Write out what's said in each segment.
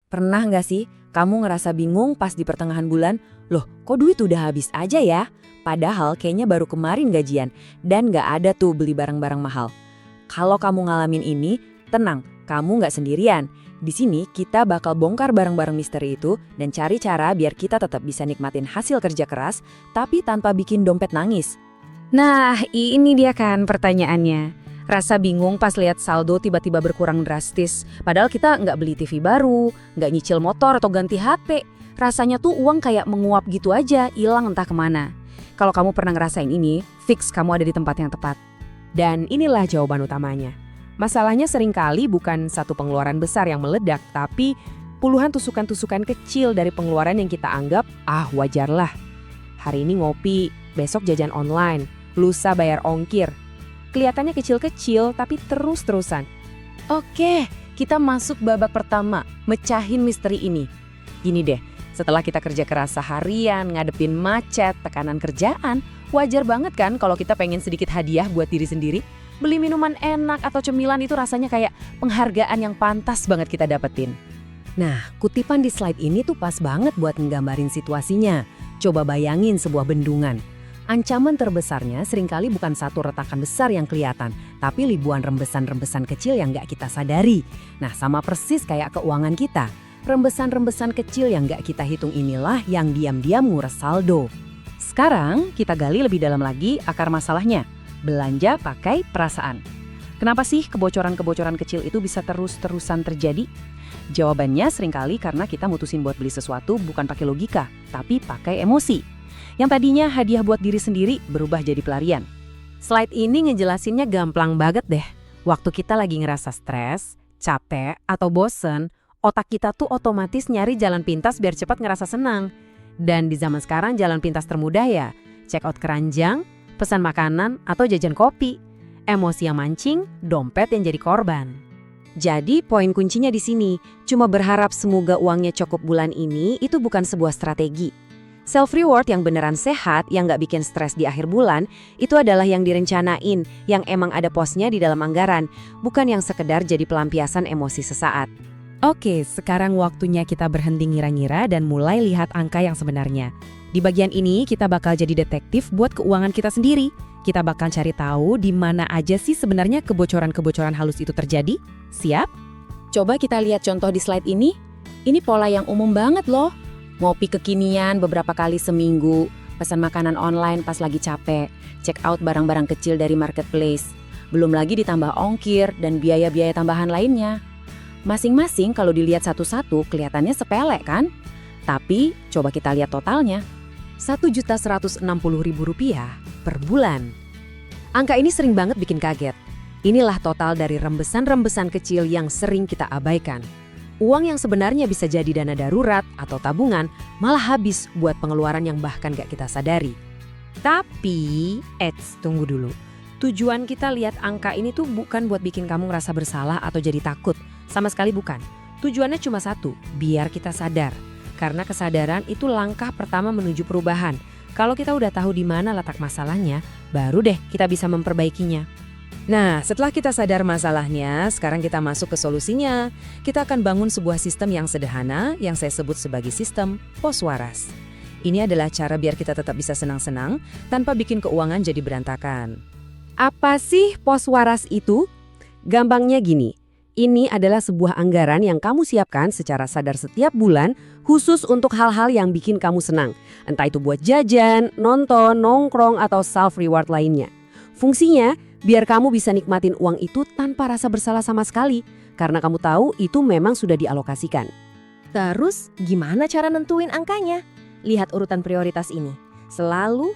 Pernah nggak sih kamu ngerasa bingung pas di pertengahan bulan? Loh, kok duit udah habis aja ya? Padahal kayaknya baru kemarin gajian dan nggak ada tuh beli barang-barang mahal. Kalau kamu ngalamin ini, tenang, kamu nggak sendirian. Di sini kita bakal bongkar barang-barang misteri itu dan cari cara biar kita tetap bisa nikmatin hasil kerja keras, tapi tanpa bikin dompet nangis. Nah, ini dia kan pertanyaannya. Rasa bingung pas lihat saldo tiba-tiba berkurang drastis. Padahal kita nggak beli TV baru, nggak nyicil motor atau ganti HP. Rasanya tuh uang kayak menguap gitu aja, hilang entah kemana. Kalau kamu pernah ngerasain ini, fix kamu ada di tempat yang tepat. Dan inilah jawaban utamanya. Masalahnya seringkali bukan satu pengeluaran besar yang meledak, tapi puluhan tusukan-tusukan kecil dari pengeluaran yang kita anggap, wajarlah. Hari ini ngopi, besok jajan online, lusa bayar ongkir. Kelihatannya kecil-kecil, tapi terus-terusan. Oke, kita masuk babak pertama, mecahin misteri ini. Gini deh, setelah kita kerja keras seharian, ngadepin macet, tekanan kerjaan, wajar banget kan kalau kita pengen sedikit hadiah buat diri sendiri. Beli minuman enak atau cemilan itu rasanya kayak penghargaan yang pantas banget kita dapetin. Nah, kutipan di slide ini tuh pas banget buat nggambarin situasinya. Coba bayangin sebuah bendungan. Ancaman terbesarnya seringkali bukan satu retakan besar yang kelihatan, tapi ribuan rembesan-rembesan kecil yang nggak kita sadari. Nah, sama persis kayak keuangan kita. Rembesan-rembesan kecil yang nggak kita hitung inilah yang diam-diam nguras saldo. Sekarang kita gali lebih dalam lagi akar masalahnya. Belanja pakai perasaan. Kenapa sih kebocoran-kebocoran kecil itu bisa terus-terusan terjadi? Jawabannya seringkali karena kita mutusin buat beli sesuatu bukan pakai logika, tapi pakai emosi. Yang tadinya hadiah buat diri sendiri berubah jadi pelarian. Slide ini ngejelasinnya gampang banget deh. Waktu kita lagi ngerasa stres, capek, atau bosen, otak kita tuh otomatis nyari jalan pintas biar cepat ngerasa senang. Dan di zaman sekarang jalan pintas termudah ya, check out keranjang, pesan makanan, atau jajan kopi. Emosi yang mancing, dompet yang jadi korban. Jadi poin kuncinya di sini, cuma berharap semoga uangnya cukup bulan ini itu bukan sebuah strategi. Self-reward yang beneran sehat, yang nggak bikin stres di akhir bulan, itu adalah yang direncanain, yang emang ada posnya di dalam anggaran, bukan yang sekedar jadi pelampiasan emosi sesaat. Oke, sekarang waktunya kita berhenti ngira-ngira dan mulai lihat angka yang sebenarnya. Di bagian ini kita bakal jadi detektif buat keuangan kita sendiri. Kita bakal cari tahu di mana aja sih sebenarnya kebocoran-kebocoran halus itu terjadi. Siap? Coba kita lihat contoh di slide ini. Ini pola yang umum banget loh. Ngopi kekinian beberapa kali seminggu, pesan makanan online pas lagi capek, check out barang-barang kecil dari marketplace. Belum lagi ditambah ongkir dan biaya-biaya tambahan lainnya. Masing-masing kalau dilihat satu-satu kelihatannya sepele kan? Tapi coba kita lihat totalnya. Rp1.160.000 per bulan. Angka ini sering banget bikin kaget. Inilah total dari rembesan-rembesan kecil yang sering kita abaikan. Uang yang sebenarnya bisa jadi dana darurat atau tabungan malah habis buat pengeluaran yang bahkan gak kita sadari. Tapi, tunggu dulu. Tujuan kita lihat angka ini tuh bukan buat bikin kamu ngerasa bersalah atau jadi takut. Sama sekali bukan. Tujuannya cuma satu, biar kita sadar. Karena kesadaran itu langkah pertama menuju perubahan. Kalau kita udah tahu di mana letak masalahnya, baru deh kita bisa memperbaikinya. Nah, setelah kita sadar masalahnya, sekarang kita masuk ke solusinya. Kita akan bangun sebuah sistem yang sederhana yang saya sebut sebagai sistem pos waras. Ini adalah cara biar kita tetap bisa senang-senang tanpa bikin keuangan jadi berantakan. Apa sih pos waras itu? Gampangnya gini, ini adalah sebuah anggaran yang kamu siapkan secara sadar setiap bulan khusus untuk hal-hal yang bikin kamu senang. Entah itu buat jajan, nonton, nongkrong, atau self-reward lainnya. Fungsinya, biar kamu bisa nikmatin uang itu tanpa rasa bersalah sama sekali, karena kamu tahu itu memang sudah dialokasikan. Terus, gimana cara nentuin angkanya? Lihat urutan prioritas ini. Selalu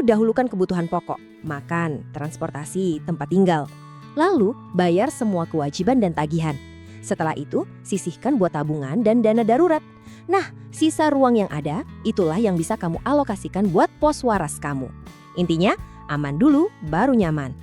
dahulukan kebutuhan pokok, makan, transportasi, tempat tinggal. Lalu, bayar semua kewajiban dan tagihan. Setelah itu, sisihkan buat tabungan dan dana darurat. Nah, sisa ruang yang ada, itulah yang bisa kamu alokasikan buat pos waras kamu. Intinya, aman dulu, baru nyaman.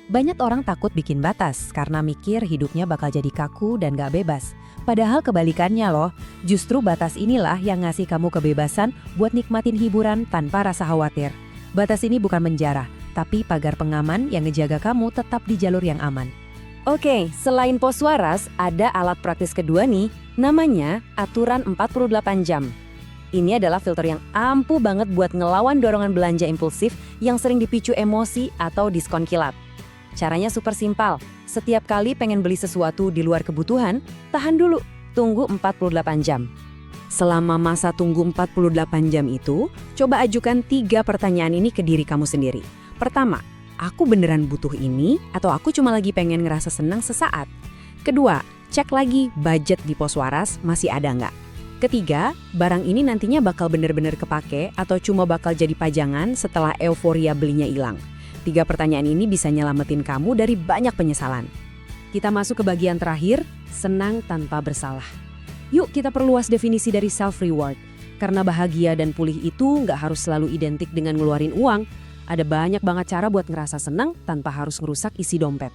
Banyak orang takut bikin batas karena mikir hidupnya bakal jadi kaku dan gak bebas. Padahal kebalikannya loh, justru batas inilah yang ngasih kamu kebebasan buat nikmatin hiburan tanpa rasa khawatir. Batas ini bukan penjara, tapi pagar pengaman yang ngejaga kamu tetap di jalur yang aman. Oke, selain pos waras, ada alat praktis kedua nih, namanya aturan 48 jam. Ini adalah filter yang ampuh banget buat ngelawan dorongan belanja impulsif yang sering dipicu emosi atau diskon kilat. Caranya super simpel, setiap kali pengen beli sesuatu di luar kebutuhan, tahan dulu, tunggu 48 jam. Selama masa tunggu 48 jam itu, coba ajukan 3 pertanyaan ini ke diri kamu sendiri. Pertama, aku beneran butuh ini atau aku cuma lagi pengen ngerasa senang sesaat? Kedua, cek lagi budget di pos waras masih ada nggak? Ketiga, barang ini nantinya bakal bener-bener kepake atau cuma bakal jadi pajangan setelah euforia belinya hilang? 3 pertanyaan ini bisa nyelamatin kamu dari banyak penyesalan. Kita masuk ke bagian terakhir, senang tanpa bersalah. Yuk kita perluas definisi dari self-reward. Karena bahagia dan pulih itu nggak harus selalu identik dengan ngeluarin uang. Ada banyak banget cara buat ngerasa senang tanpa harus ngerusak isi dompet.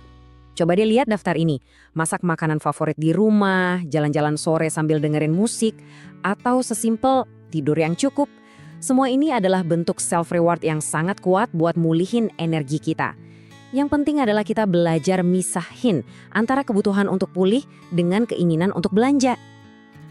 Coba deh lihat daftar ini. Masak makanan favorit di rumah, jalan-jalan sore sambil dengerin musik, atau sesimpel tidur yang cukup. Semua ini adalah bentuk self-reward yang sangat kuat buat mulihin energi kita. Yang penting adalah kita belajar misahin antara kebutuhan untuk pulih dengan keinginan untuk belanja.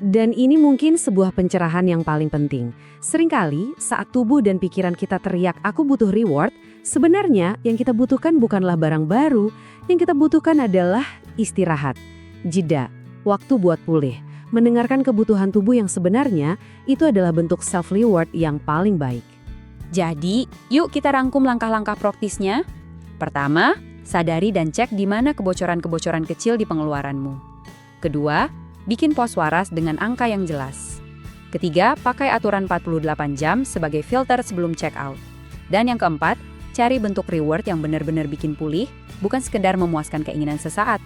Dan ini mungkin sebuah pencerahan yang paling penting. Seringkali saat tubuh dan pikiran kita teriak, aku butuh reward, sebenarnya yang kita butuhkan bukanlah barang baru, yang kita butuhkan adalah istirahat, jeda, waktu buat pulih. Mendengarkan kebutuhan tubuh yang sebenarnya, itu adalah bentuk self-reward yang paling baik. Jadi, yuk kita rangkum langkah-langkah praktisnya. Pertama, sadari dan cek di mana kebocoran-kebocoran kecil di pengeluaranmu. Kedua, bikin pos waras dengan angka yang jelas. Ketiga, pakai aturan 48 jam sebagai filter sebelum check out. Dan yang keempat, cari bentuk reward yang benar-benar bikin pulih, bukan sekedar memuaskan keinginan sesaat.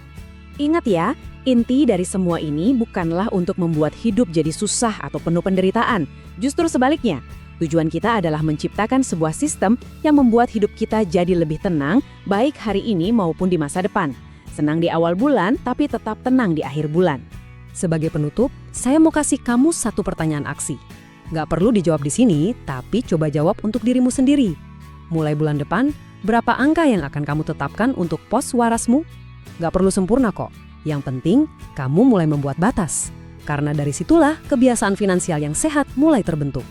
Ingat ya, inti dari semua ini bukanlah untuk membuat hidup jadi susah atau penuh penderitaan. Justru sebaliknya, tujuan kita adalah menciptakan sebuah sistem yang membuat hidup kita jadi lebih tenang, baik hari ini maupun di masa depan. Senang di awal bulan, tapi tetap tenang di akhir bulan. Sebagai penutup, saya mau kasih kamu satu pertanyaan aksi. Nggak perlu dijawab di sini, tapi coba jawab untuk dirimu sendiri. Mulai bulan depan, berapa angka yang akan kamu tetapkan untuk pos warasmu? Nggak perlu sempurna kok. Yang penting, kamu mulai membuat batas. Karena dari situlah kebiasaan finansial yang sehat mulai terbentuk.